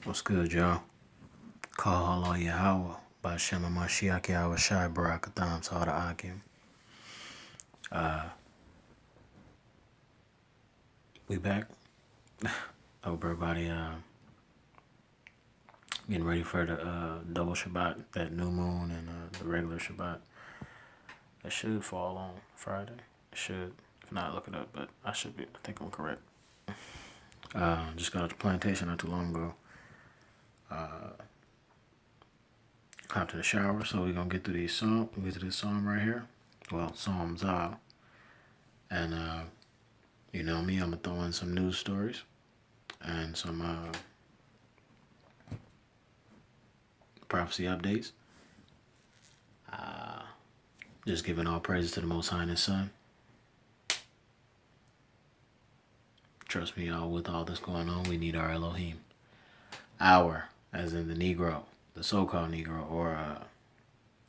What's good, y'all? Call Halal Yahweh by Shem Mashiach Yahweh Shai Barakatham Sada Akim. We back. Hope everybody getting ready for the double Shabbat, that new moon, and the regular Shabbat. That should fall on Friday. It should. If not, look it up, but I should be. I think I'm correct. Just got out the plantation not too long ago. Hopped in the shower, so we're gonna get through these psalms. We get to this psalm right here. Well, Psalm Zal. And you know me, I'm gonna throw in some news stories and some prophecy updates. Just giving all praises to the Most High and His Son. Trust me, y'all, with all this going on, we need our Elohim. Our, as in the Negro, the so-called Negro, or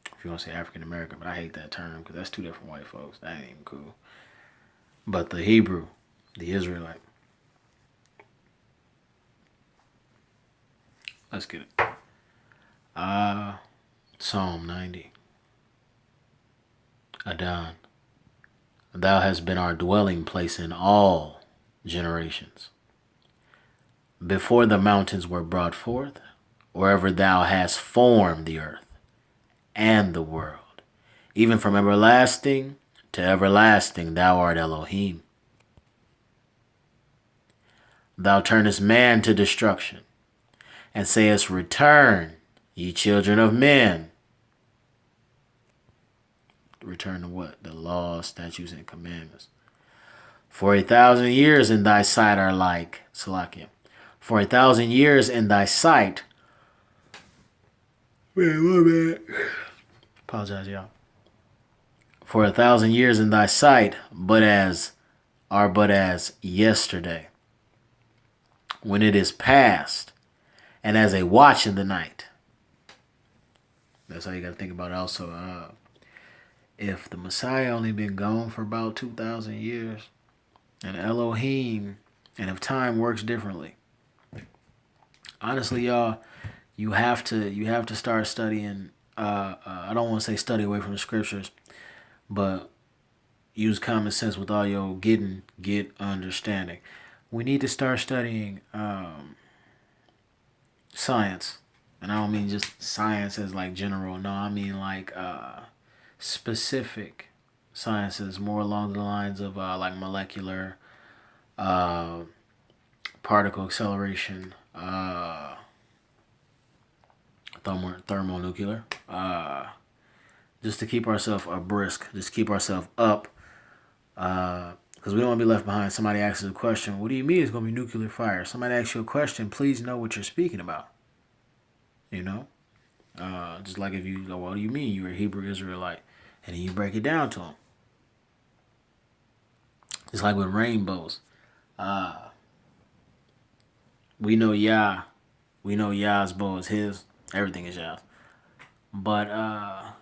if you want to say African American, but I hate that term because that's two different white folks. That ain't even cool. But the Hebrew, the Israelite. Let's get it. Psalm 90. Adon. Thou hast been our dwelling place in all generations. Before the mountains were brought forth, wherever thou hast formed the earth and the world, even from everlasting to everlasting, thou art Elohim. Thou turnest man to destruction, and sayest, Return, ye children of men. Return to what? The laws, statutes, and commandments. For 1,000 years in thy sight are like, Salakia. For 1,000 years in thy sight. Man. Apologize, y'all. For 1,000 years in thy sight, but as yesterday, when it is past, and as a watch in the night. That's how you got to think about it. Also, if the Messiah only been gone for about 2,000 years, and Elohim, and if time works differently, honestly, y'all, you have to start studying. I don't want to say study away from the scriptures, but use common sense with all your get understanding. We need to start studying science, and I don't mean just science as like general. No, I mean like specific sciences, more along the lines of like molecular, particle acceleration, thermonuclear, just to keep ourselves brisk, just keep ourselves up, because we don't want to be left behind. Somebody asks us a question, what do you mean it's going to be nuclear fire? Somebody asks you a question, please know what you're speaking about. You know? Just like if you go, what do you mean you're a Hebrew Israelite? And then you break it down to them. It's like with rainbows. We know Yah's bow is his. Everything is Yah's. But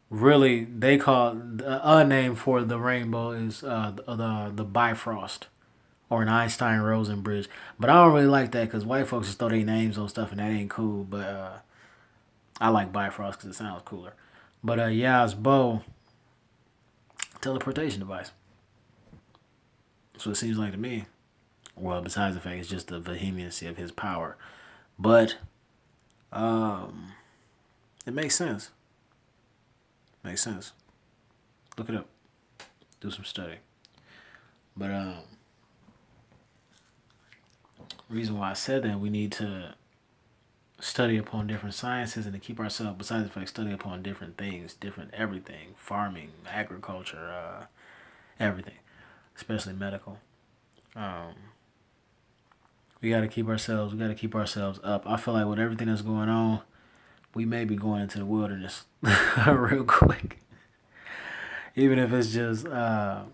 really, they call a name for the rainbow is the Bifrost or an Einstein-Rosen bridge. But I don't really like that because white folks just throw their names on stuff and that ain't cool. But I like Bifrost because it sounds cooler. But Yah's bow, teleportation device. That's what it seems like to me. Well, besides the fact it's just the vehemency of his power. But it makes sense. Makes sense. Look it up. Do some study. But reason why I said that, we need to study upon different sciences and to keep ourselves, besides the fact, study upon different things, different everything, farming, agriculture, everything, especially medical. We got to keep ourselves up. I feel like with everything that's going on, we may be going into the wilderness real quick. Even if it's just, I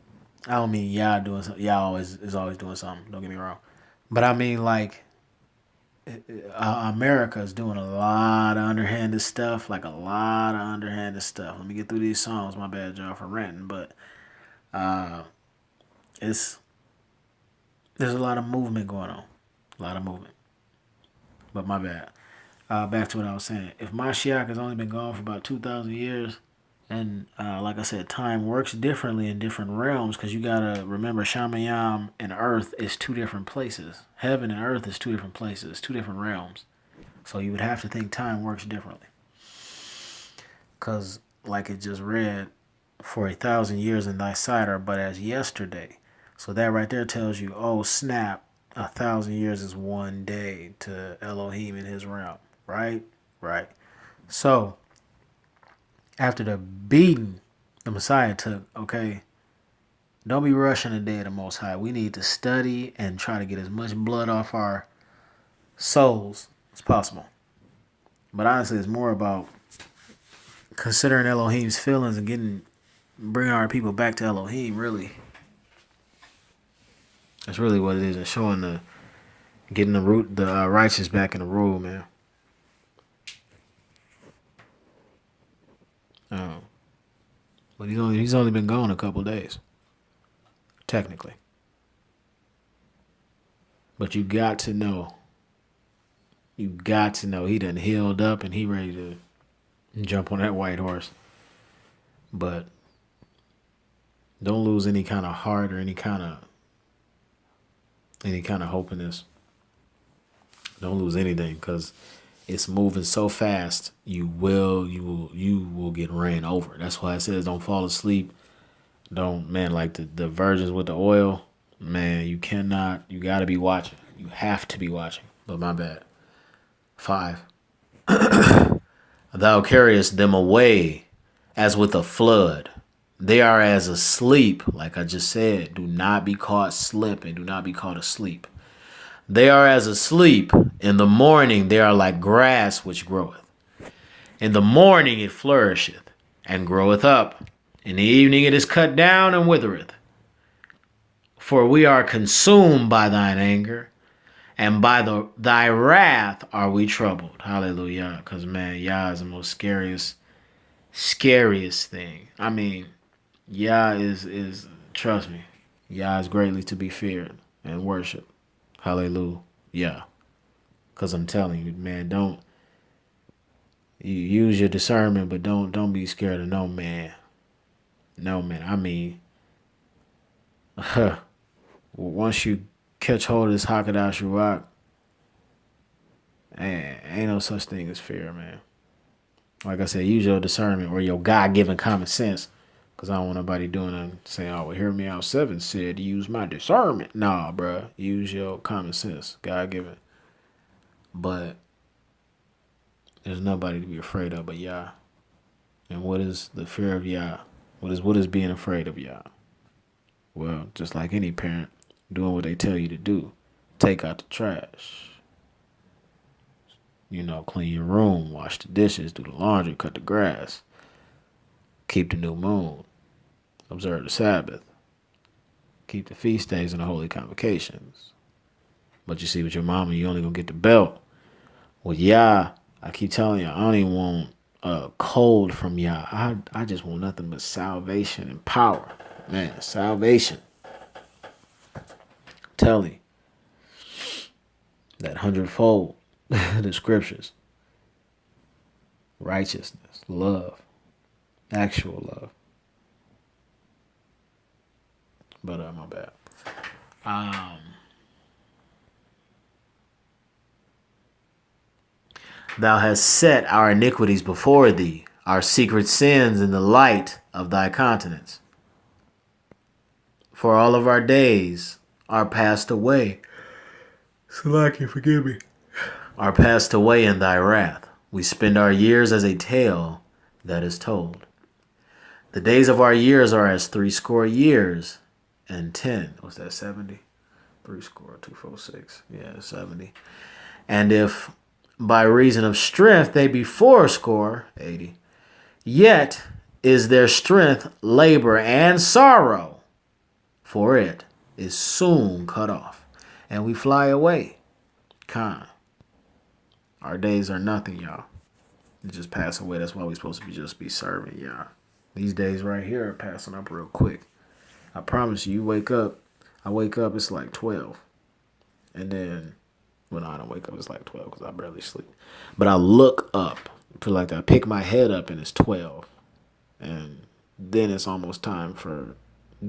don't mean y'all doing something. Y'all is always doing something. Don't get me wrong. But I mean, like, America's doing a lot of underhanded stuff. Let me get through these songs. My bad, y'all, for ranting. But there's a lot of movement going on. A lot of movement. But my bad. Back to what I was saying. If Mashiach has only been gone for about 2,000 years, and like I said, time works differently in different realms because you got to remember Shamayam and Earth is two different places. Heaven and Earth is two different places, two different realms. So you would have to think time works differently. Because, like it just read, for 1,000 years in thy sight are but as yesterday. So that right there tells you, oh snap, 1,000 years is one day to Elohim in his realm. Right? Right. So, after the beating the Messiah took, okay, don't be rushing the day of the Most High. We need to study and try to get as much blood off our souls as possible. But honestly, it's more about considering Elohim's feelings and bringing our people back to Elohim, really. That's really what it is. It's showing getting the righteous back in the rule, man. But he's only been gone a couple days, technically. But you got to know he done healed up and he ready to jump on that white horse. But don't lose any kind of heart or any kind of hope in this. Don't lose anything because it's moving so fast. You will get ran over. That's why it says don't fall asleep. Don't, man, like the virgins with the oil, man, you got to be watching. You have to be watching. But my bad. 5. Thou carriest them away as with a flood. They are as asleep, like I just said. Do not be caught slipping. Do not be caught asleep. They are as asleep. In the morning they are like grass which groweth. In the morning it flourisheth and groweth up. In the evening it is cut down and withereth. For we are consumed by thine anger, and by thy wrath are we troubled. Hallelujah. Because, man, Yah is the most scariest thing. I mean, Yah is trust me, Yah is greatly to be feared and worshiped. Hallelujah. Because I'm telling you, man, you use your discernment, but don't be scared of no man. No, man. I mean, once you catch hold of this Hakadash Ruach, ain't no such thing as fear, man. Like I said, use your discernment or your God-given common sense. Because I don't want nobody doing and saying, oh, well, hear me out 7 said to use my discernment. Nah, bruh. Use your common sense. God-given. But there's nobody to be afraid of but Yah. And what is the fear of Yah? What is being afraid of Yah? Well, just like any parent, doing what they tell you to do. Take out the trash. Clean your room, wash the dishes, do the laundry, cut the grass. Keep the new moon. Observe the Sabbath. Keep the feast days and the holy convocations. But you see, with your mama, you only gonna get the belt. With Yah, I keep telling you, I don't even want a cold from Yah. I just want nothing but salvation and power. Man, salvation. Tell you. That 100-fold. The scriptures. Righteousness. Love. Actual love. But my bad. Thou hast set our iniquities before thee, our secret sins in the light of thy countenance. For all of our days are passed away. Salaki, forgive me. Are passed away in thy wrath. We spend our years as a tale that is told. The days of our years are as 80 years and 10. What's that, 70? 3 score, 246. Yeah, 70. And if by reason of strength they be 80, yet is their strength labor and sorrow, for it is soon cut off, and we fly away. Our days are nothing, y'all. They just pass away. That's why we're supposed to just be serving, y'all. These days right here are passing up real quick. I promise you, I wake up, it's like 12. And then Well, no, I don't wake up. It's like 12 because I barely sleep. But I look up. Put it like that. I pick my head up and it's 12. And then it's almost time for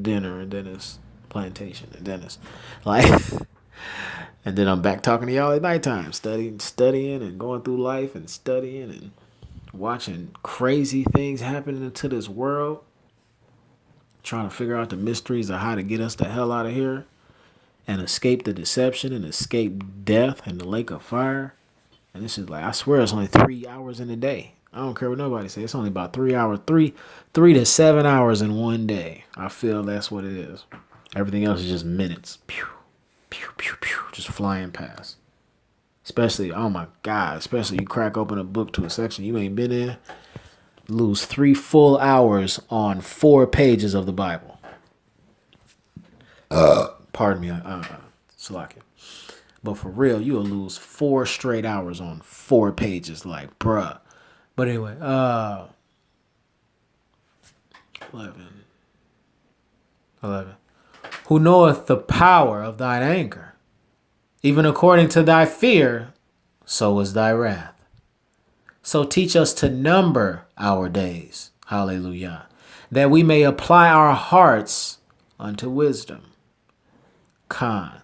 dinner. And then it's plantation. And then it's like... and then I'm back talking to y'all at nighttime. Studying and going through life and studying and watching crazy things happening into this world. Trying to figure out the mysteries of how to get us the hell out of here. And escape the deception and escape death and the lake of fire. And this is like, I swear it's only 3 hours in a day. I don't care what nobody says. It's only about 3 hours, three to 7 hours in one day. I feel that's what it is. Everything else is just minutes. Pew, pew, pew, pew, just flying past. Especially, oh my God, especially you crack open a book to a section you ain't been in. Lose 3 full hours on 4 pages of the Bible. Pardon me, Salakia. But for real, you'll lose 4 straight hours on 4 pages. Like, bruh. But anyway, 11. Who knoweth the power of thine anger? Even according to thy fear, so is thy wrath. So teach us to number our days. Hallelujah. That we may apply our hearts unto wisdom. Khan.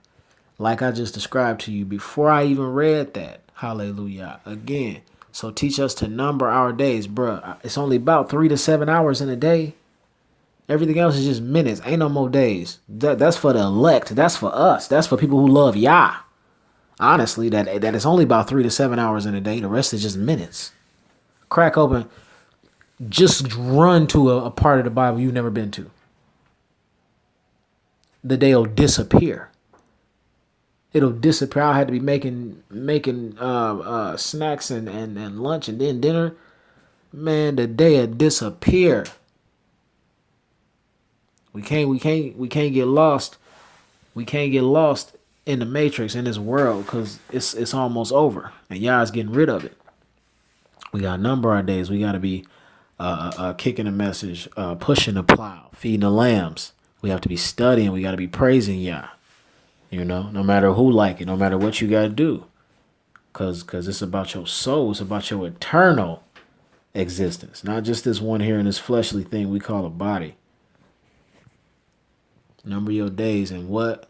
Like I just described to you before I even read that. Hallelujah. Again. So teach us to number our days, bruh. It's only about 3 to 7 hours in a day. Everything else is just minutes. Ain't no more days. That's for the elect. That's for us. That's for people who love Yah. Honestly, that it's only about 3 to 7 hours in a day. The rest is just minutes. Crack open. Just run to a part of the Bible you've never been to. The day will disappear. It'll disappear. I had to be making snacks and lunch and then dinner. Man, the day will disappear. We can't get lost. We can't get lost in the matrix in this world because it's almost over and y'all's getting rid of it. We got to number our days. We got to be kicking a message, pushing the plow, feeding the lambs. We have to be studying. We got to be praising Yah. You know, no matter who like it, no matter what you got to do. Because it's about your soul. It's about your eternal existence. Not just this one here in this fleshly thing we call a body. Number your days and what?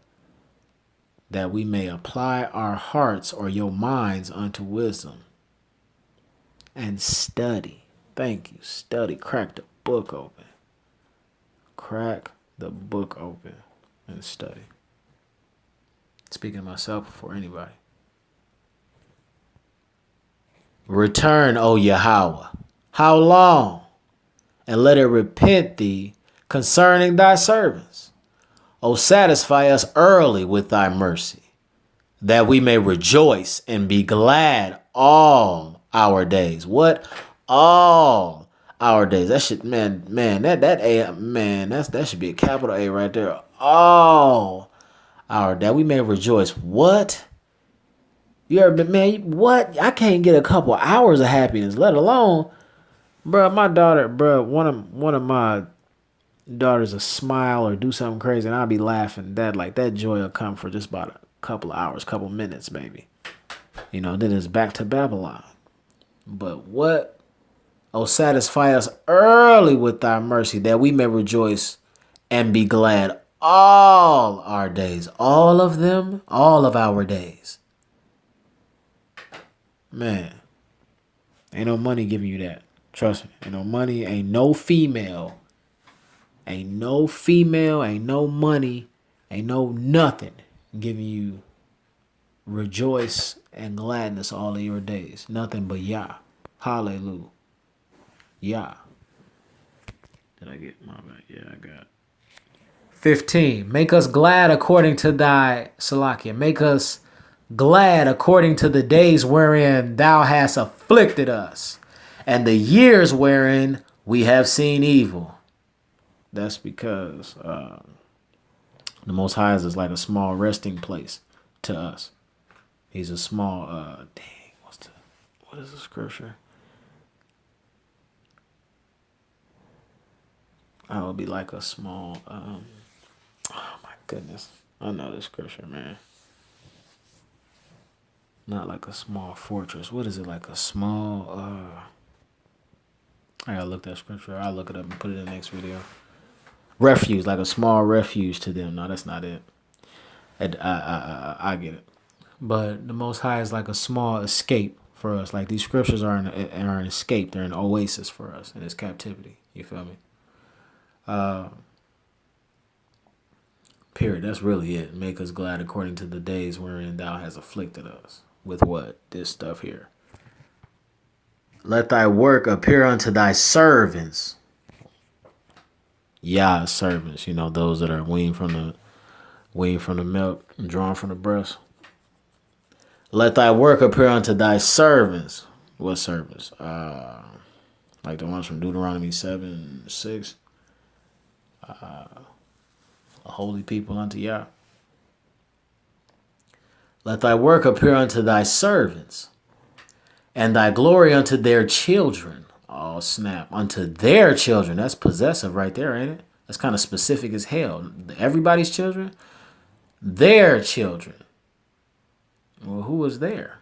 That we may apply our hearts or your minds unto wisdom. And study. Thank you. Study. Crack the book open. Crack the book open and study. Speaking of myself before anybody. Return, O Yahweh. How long? And let it repent thee concerning thy servants. O satisfy us early with thy mercy, that we may rejoice and be glad all our days. What? All our days. That should, that should be a capital A right there. All our that we may rejoice. What? You ever been, man, what? I can't get a couple hours of happiness, let alone, bro, my daughter, bro, one of my daughters will smile or do something crazy and I'll be laughing. That joy will come for just about a couple of hours, couple minutes, maybe. You know, then it's back to Babylon. But what? Oh, satisfy us early with thy mercy, that we may rejoice and be glad all our days. All of them, all of our days. Man, ain't no money giving you that. Trust me. Ain't no money, ain't no female. Ain't no female, ain't no money, ain't no nothing giving you rejoice and gladness all of your days. Nothing but Yah. Hallelujah. Yah. Did I get my back? Yeah, I got it. 15. Make us glad according to thy Salakia. Make us glad according to the days wherein thou hast afflicted us, and the years wherein we have seen evil. That's because the Most High is like a small resting place to us. He's a small, what is the scripture? I would be like a small, oh my goodness. I know the scripture, man. Not like a small fortress. What is it? Like a small I gotta look that scripture. I'll look it up and put it in the next video. Refuge, like a small refuge to them. No, that's not it. I get it. But the Most High is like a small escape for us. Like these scriptures are an escape. They're an oasis for us in this captivity. You feel me? Period. That's really it. Make us glad according to the days wherein thou hast afflicted us. With what? This stuff here. Let thy work appear unto thy servants. Yeah, servants. You know, those that are weaned from the milk and drawn from the breast. Let thy work appear unto thy servants. What servants? Like the ones from Deuteronomy 7:6. A holy people unto Yah. Let thy work appear unto thy servants, and thy glory unto their children. Oh, snap. Unto their children. That's possessive right there, ain't it? That's kind of specific as hell. Everybody's children? Their children. Well, who is there?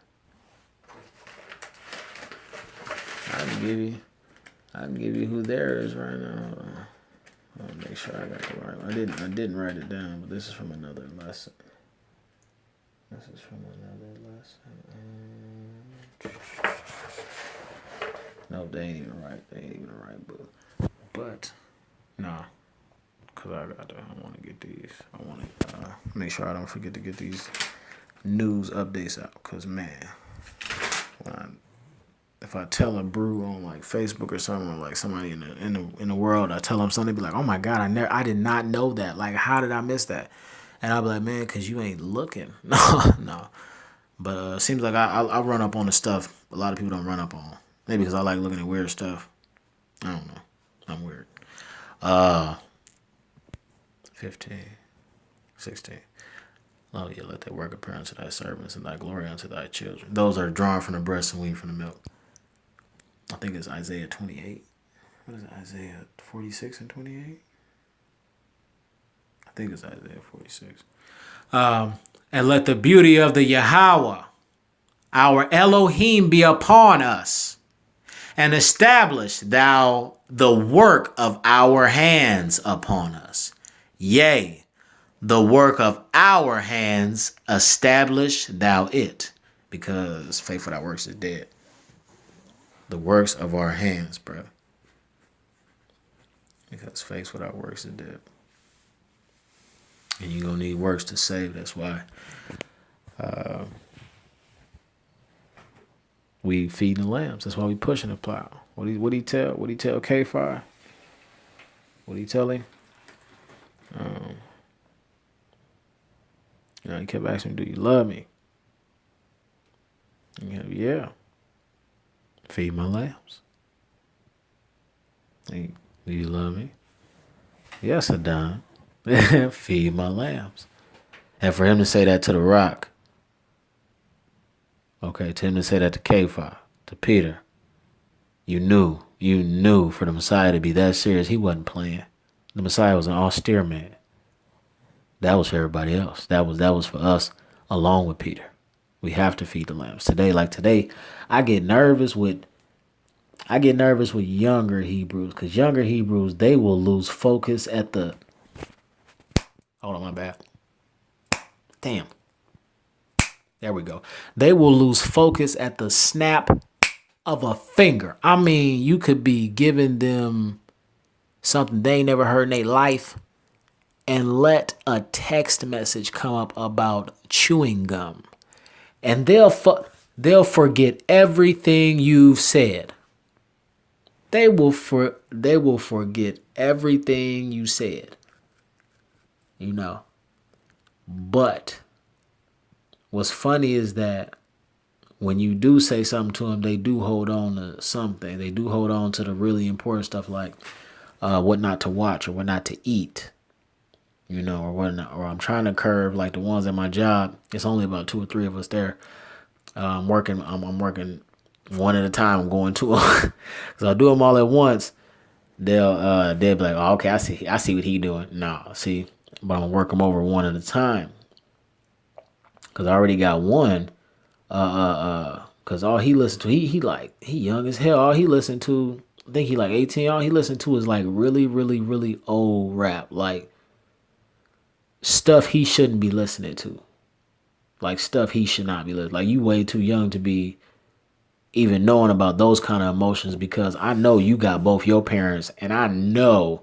I can give you who there is right now. I'll make sure I got the right one. I didn't write it down, but this is from another lesson. No, they ain't even right. They ain't even the right book. But nah, cause I want to get these. I want to make sure I don't forget to get these news updates out. Cause man, if I tell a brew on like Facebook or something, or like somebody in the world, I tell them something, they be like, "Oh my God, I did not know that. Like, how did I miss that?" And I'll be like, "Man, cause you ain't looking." No. But seems like I run up on the stuff a lot of people don't run up on. Maybe because I like looking at weird stuff. I don't know. I'm weird. 15, 16. Oh yeah, let thy work appear unto thy servants and thy glory unto thy children. Those are drawn from the breast and weaned from the milk. I think it's Isaiah 28. What is it? Isaiah 46 and 28? I think it's Isaiah 46. And let the beauty of the Yahweh, our Elohim, be upon us, and establish thou the work of our hands upon us. Yea, the work of our hands establish thou it, because faith without works is dead. The works of our hands, brother. Because faith without works is dead. And you're going to need works to save. That's why we feeding the lambs. That's why we pushing the plow. What he tell K5? What he tell him? He kept asking me, "Do you love me?" Yeah. Feed my lambs. Hey, do you love me? Yes, I done. Feed my lambs. And for him to say that to the rock, okay, to him to say that to K5, to Peter, you knew for the Messiah to be that serious, he wasn't playing. The Messiah was an austere man. That was for everybody else. That was for us along with Peter. We have to feed the lambs. Today, I get nervous with younger Hebrews, because younger Hebrews, they will lose focus at the... Hold on, my bad. Damn. There we go. They will lose focus at the snap of a finger. I mean, you could be giving them something they ain't never heard in their life, and let a text message come up about chewing gum, and they'll forget everything you've said. They will forget everything you said. You know. But what's funny is that when you do say something to them, they do hold on to something. They do hold on to the really important stuff, like what not to watch or what not to eat. You know, or whatnot. Or I'm trying to curve like the ones at my job. It's only about 2 or 3 of us there. I'm working one at a time. I'm going to them. So I'll do them all at once. They'll be like, "Oh, okay, I see what he doing." Nah, see, but I'm gonna work them over one at a time. Cause I already got one Cause all he listened to, he young as hell. All he listened to, I think he like 18. All he listened to is like really, really, really old rap, like stuff he shouldn't be listening to, like stuff he should not be listening. Like you way too young to be even knowing about those kind of emotions. Because I know you got both your parents, and I know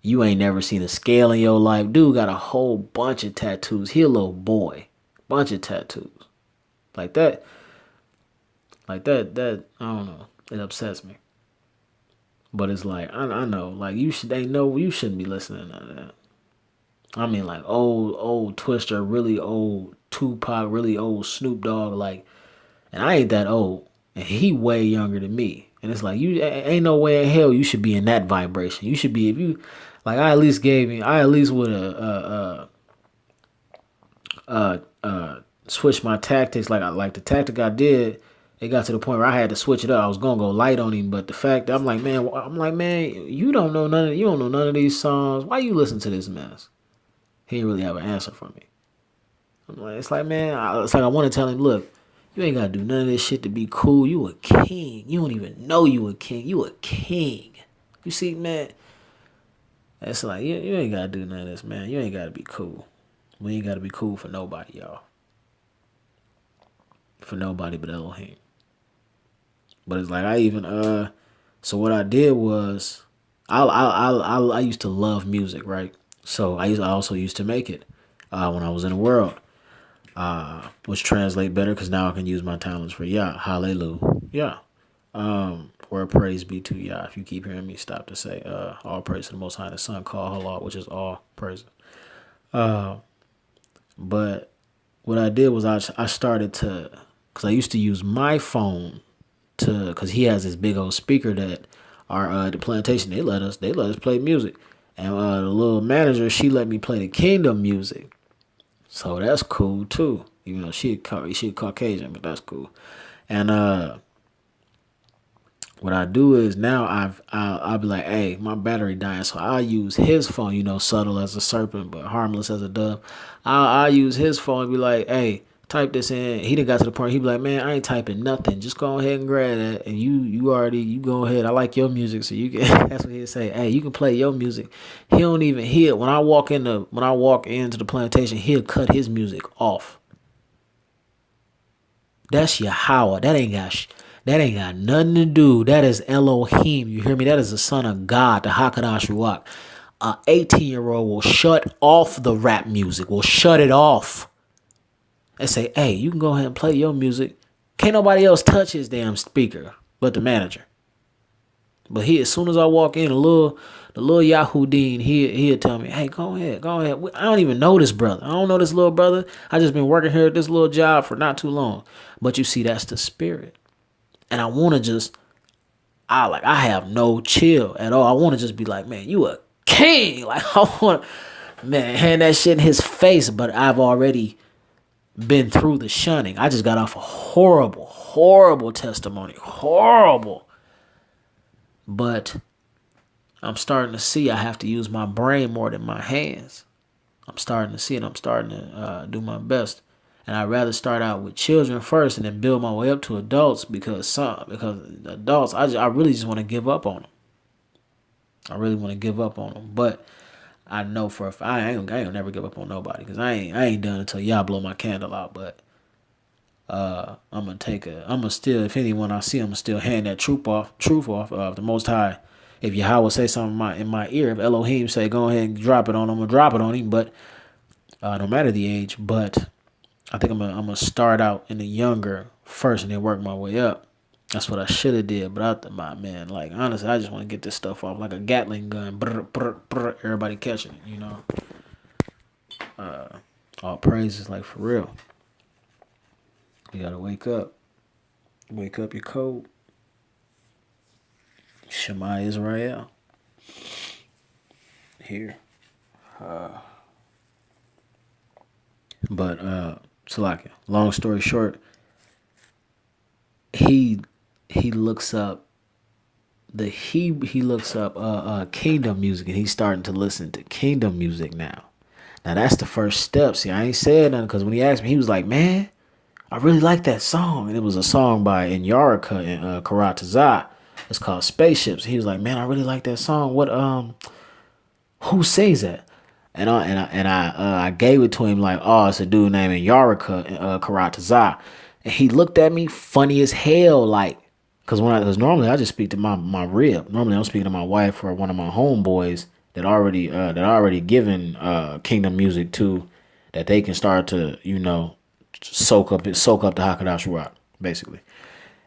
you ain't never seen a scale in your life. Dude got a whole bunch of tattoos. He a little boy, bunch of tattoos like that. That I don't know. It upsets me. But it's like I know, like they know you shouldn't be listening to that. I mean, like old Twister, really old Tupac, really old Snoop Dogg, like, and I ain't that old, and he way younger than me, and it's like you ain't no way in hell you should be in that vibration. You should be if you, like, I at least would switch my tactics. Like the tactic I did, it got to the point where I had to switch it up. I was gonna go light on him, but the fact that I'm like, man, you don't know none of these songs. Why you listen to this mess? He didn't really have an answer for me. I'm like, it's like, man, it's like I want to tell him, look, you ain't gotta do none of this shit to be cool. You a king. You don't even know you a king. You a king. You see, man. It's like you ain't gotta do none of this, man. You ain't gotta be cool. We ain't gotta be cool for nobody, y'all. For nobody but Elohim. But it's like I even so what I did was I used to love music, right? So I also used to make it when I was in the world, which translate better because now I can use my talents for Yah, hallelujah, yeah. Or praise be to Yah. If you keep hearing me stop to say all praise to the Most High, the Son called Halal, which is all praise. But what I did was I started to, because I used to use my phone to, because he has this big old speaker that our the plantation they let us play music, and the little manager, she let me play the kingdom music, so that's cool too. Even though she Caucasian, but that's cool. And what I do is now I'll be like, hey, my battery dying, so I'll use his phone. Subtle as a serpent, but harmless as a dove. I'll use his phone and be like, hey, type this in. He done got to the point. He be like, man, I ain't typing nothing. Just go ahead and grab that, and you go ahead. I like your music, so you can. That's what he'll say. Hey, you can play your music. He don't even hear when I walk into the plantation. He'll cut his music off. That's Yahweh. That ain't got nothing to do. That is Elohim. You hear me? That is the son of God, the Hakadash Ruach. A 18-year-old will shut off the rap music. Will shut it off. And say, hey, you can go ahead and play your music. Can't nobody else touch his damn speaker but the manager. But as soon as I walk in, the little Yahudin, he'll tell me, hey, go ahead. I don't even know this brother. I don't know this little brother. I just been working here at this little job for not too long. But you see, that's the spirit. And I want to just, I have no chill at all. I want to just be like, man, you a king. Like, I want to, man, hand that shit in his face. But I've already been through the shunning. I just got off a horrible testimony. Horrible. But I'm starting to see I have to use my brain more than my hands. I'm starting to see it. I'm starting to do my best. And I'd rather start out with children first and then build my way up to adults because adults, I really just want to give up on them. I really want to give up on them. But I know for a fact, I ain't gonna never give up on nobody because I ain't done until y'all blow my candle out. But I'm gonna still, if anyone I see, I'm gonna still hand that truth off of the Most High. If Yahweh say something in my ear, if Elohim say go ahead and drop it on him, I'm gonna drop it on him. But no matter the age, but I think I'm gonna start out in the younger first and then work my way up. That's what I should have did. But man, like honestly, I just want to get this stuff off like a Gatling gun. Brr, brr, brr, everybody catching it, all praises, like for real. You gotta wake up. Wake up your code. Shema Israel. Here. But Salakia, long story short, he looks up he looks up kingdom music, and he's starting to listen to kingdom music now. Now that's the first step. See, I ain't said nothing because when he asked me, he was like, man, I really like that song. And it was a song by Inyaraka and Karataza. It's called Spaceships. He was like, man, I really like that song. Who sings that? And I gave it to him like, oh, it's a dude named Inyaraka Karataza. And he looked at me funny as hell, like, because normally I just speak to my rib. Normally I'm speaking to my wife or one of my homeboys that already given kingdom music to, that they can start to soak up the Hakadash Rock basically.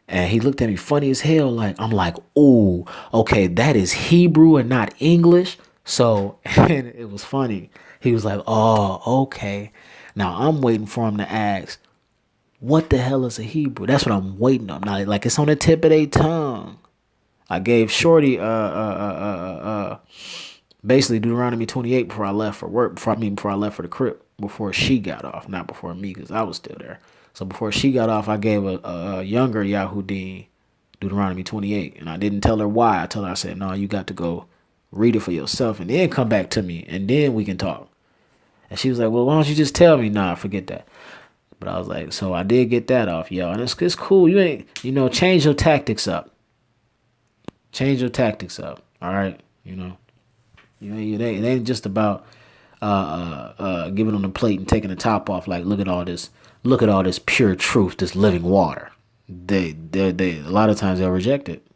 And he looked at me funny as hell, like I'm like, ooh, okay, that is Hebrew and not English. So and it was funny. He was like, oh, okay. Now I'm waiting for him to ask, what the hell is a Hebrew? That's what I'm waiting on. Now, like it's on the tip of their tongue. I gave Shorty basically Deuteronomy 28 before I left for work. Before I left for the crib. Before she got off, not before me, because I was still there. So before she got off, I gave a younger Yahudi Deuteronomy 28, and I didn't tell her why. I said, no, you got to go read it for yourself, and then come back to me, and then we can talk. And she was like, well, why don't you just tell me? Nah, forget that. But I was like, so I did get that off, yo. And it's cool. You ain't, change your tactics up. Change your tactics up. All right. It ain't just about giving them the plate and taking the top off. Like, look at all this pure truth, this living water. They a lot of times they'll reject it.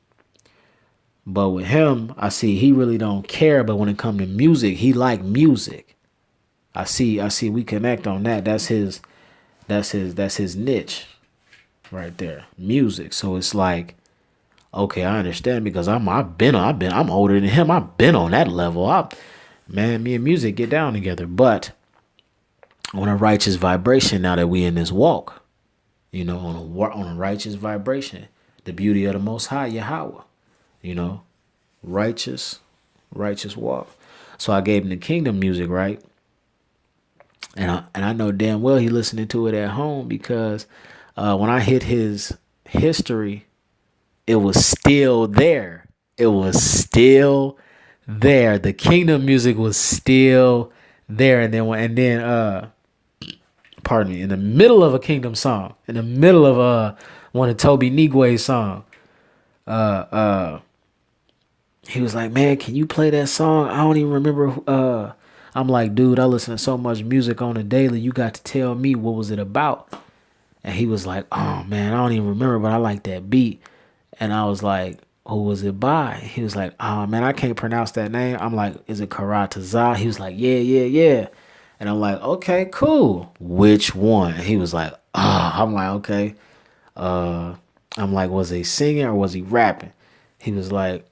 But with him, I see he really don't care. But when it comes to music, he like music. I see we connect on that. That's his niche right there, music. So it's like, okay, I understand, because I'm older than him. I've been on that level. Me and music get down together, but on a righteous vibration. Now that we in this walk, on a righteous vibration, the beauty of the Most High Yahweh, righteous walk. So I gave him the kingdom music, right? And I know damn well he listening to it at home, because when I hit his history, it was still there. It was still there. The kingdom music was still there. And then pardon me, in the middle of a kingdom song, in the middle of one of Toby Nigue's song, he was like, man, can you play that song? I don't even remember. I'm like, dude, I listen to so much music on a daily. You got to tell me, what was it about? And he was like, oh man, I don't even remember, but I like that beat. And I was like, who was it by? He was like, oh man, I can't pronounce that name. I'm like, is it Karataza? He was like, yeah. And I'm like, okay, cool. Which one? He was like, I'm like, okay. I'm like, was he singing or was he rapping? He was like,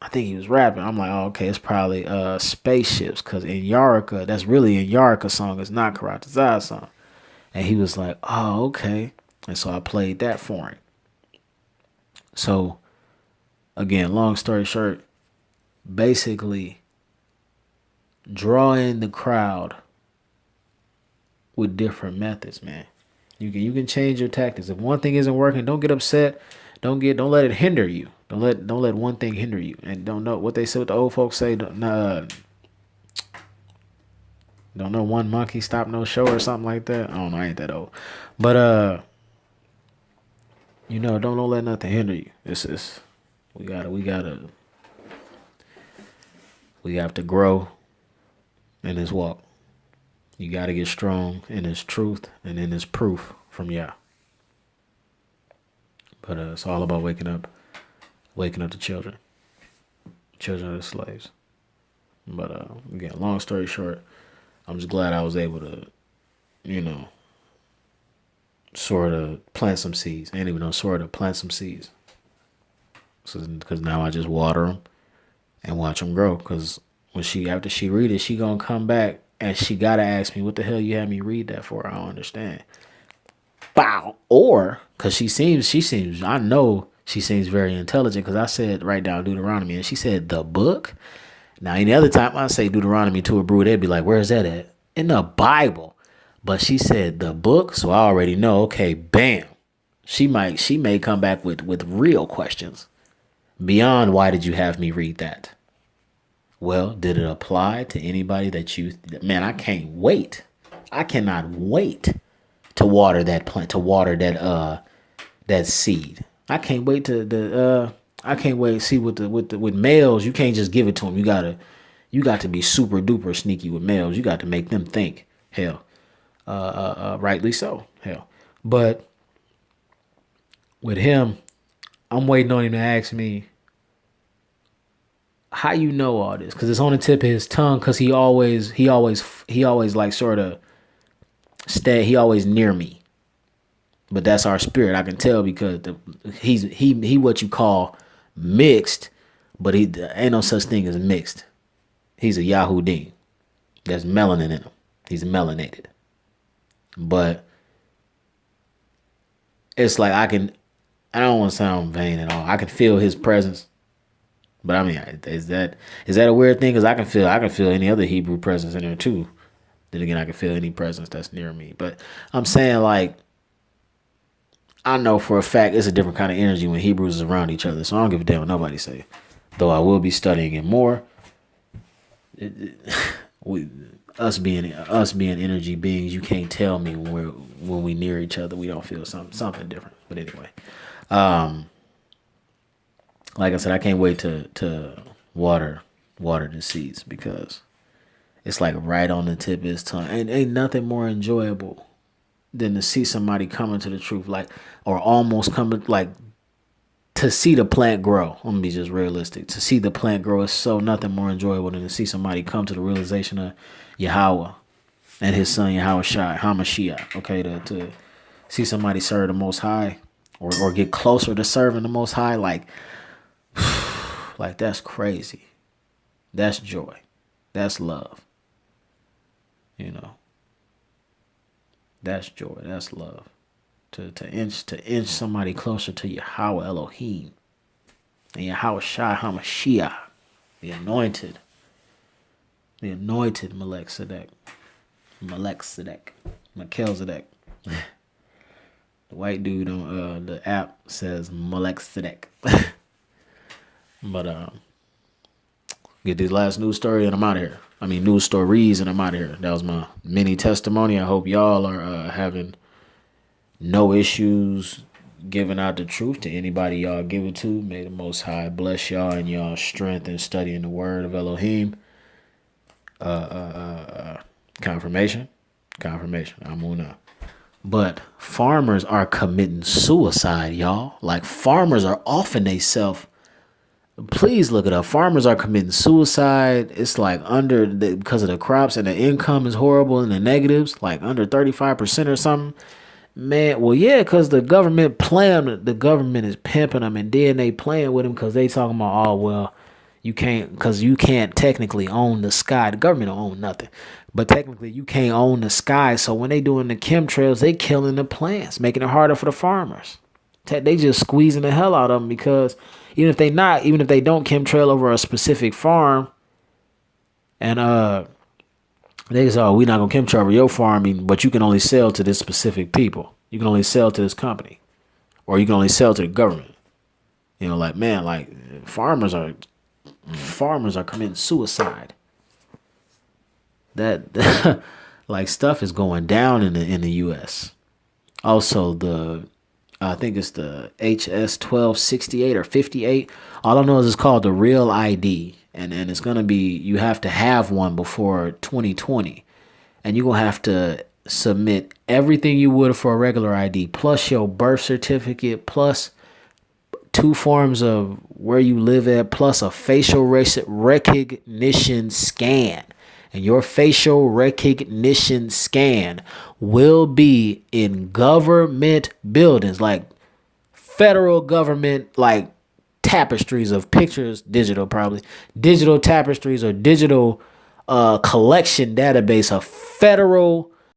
I think he was rapping. I'm like, oh, okay, it's probably Spaceships, because Inyaraka, that's really Inyaraka song. It's not Karataza's song. And he was like, oh, okay. And so I played that for him. So, again, long story short, basically drawing the crowd with different methods, man. You can change your tactics. If one thing isn't working, don't get upset. Don't let it hinder you. Don't let one thing hinder you. And don't know what they say, what the old folks say. Don't know one monkey stop no show or something like that. I don't know. I ain't that old, but don't let nothing hinder you. We have to grow in this walk. You got to get strong in this truth and in this proof from Yah. But it's all about waking up the children of the slaves. But again, long story short, I'm just glad I was able to, sort of plant some seeds. I ain't even know, sort of plant some seeds. Because now I just water them and watch them grow. Because after she read it, she gonna come back and she gotta ask me, what the hell you had me read that for? I don't understand. Bow. Or because I know she seems very intelligent, because I said write down Deuteronomy and she said the book. Now any other time I say Deuteronomy to a brew, they'd be like, where's that at? In the Bible. But she said the book, so I already know, okay, bam. She may come back with real questions beyond why did you have me read that? Well, did it apply to anybody that man, I can't wait. I cannot wait to water that plant, to water that seed. I can't wait I can't wait to see with males. You can't just give it to them. You got to be super duper sneaky with males. You got to make them think. Hell, rightly so. Hell, but with him, I'm waiting on him to ask me how you know all this, because it's on the tip of his tongue. Because he always like sort of he always near me. But that's our spirit. I can tell because he what you call mixed, but he ain't no such thing as mixed. He's a Yahudin. There's melanin in him. He's melanated. But it's like I don't want to sound vain at all. I can feel his presence. But I mean, is that a weird thing? Because I can feel any other Hebrew presence in there too. Then again, I can feel any presence that's near me. But I'm saying, like, I know for a fact it's a different kind of energy when Hebrews is around each other. So I don't give a damn what nobody say. Though I will be studying it more. Us being energy beings, you can't tell me when we near each other we don't feel something different. But anyway, like I said, I can't wait to water the seeds, because it's like right on the tip of his tongue. Ain't nothing more enjoyable than to see somebody coming to the truth, like, or almost coming, like, to see the plant grow. I'm gonna be just realistic. To see the plant grow is so nothing more enjoyable than to see somebody come to the realization of Yahweh and his son Yahweh Hamashiach. Okay, to see somebody serve the Most High, or get closer to serving the Most High, like that's crazy. That's joy. That's love. You know. That's joy. That's love. To inch somebody closer to Yahweh Elohim and Yahweh Shai Hamashiach, the anointed Melchizedek. The white dude on the app says Melchizedek. But get this last news story and I'm out of here. I mean, news stories and I'm out of here. That was my mini testimony. I hope y'all are having no issues giving out the truth to anybody y'all give it to. May the Most High bless y'all and y'all strength in studying the word of Elohim. Confirmation. Amunah. But farmers are committing suicide, y'all. Like, farmers are offing theyself. Please look it up. Farmers are committing suicide. It's like because of the crops, and the income is horrible, and the negatives, like under 35% or something. Man, well, yeah, because the government is pimping them, and then they playing with them because they talking about, oh, well, you can't technically own the sky. The government don't own nothing, but technically you can't own the sky. So when they doing the chemtrails, they killing the plants, making it harder for the farmers. They just squeezing the hell out of them, because even if they don't chemtrail over a specific farm, and they say, oh, we're not gonna chemtrail over your farming, but you can only sell to this specific people. You can only sell to this company, or you can only sell to the government. You know, like, man, like, farmers are committing suicide. That like, stuff is going down in the U.S. Also, I think it's the HS 1268 or 58. All I know is it's called the Real ID. And it's going to be, you have to have one before 2020. And you're going to have to submit everything you would for a regular ID, plus your birth certificate, plus 2 forms of where you live at, plus a facial recognition scan. And your facial recognition scan will be in government buildings, like federal government, like tapestries of pictures, digital tapestries, or digital collection database of federal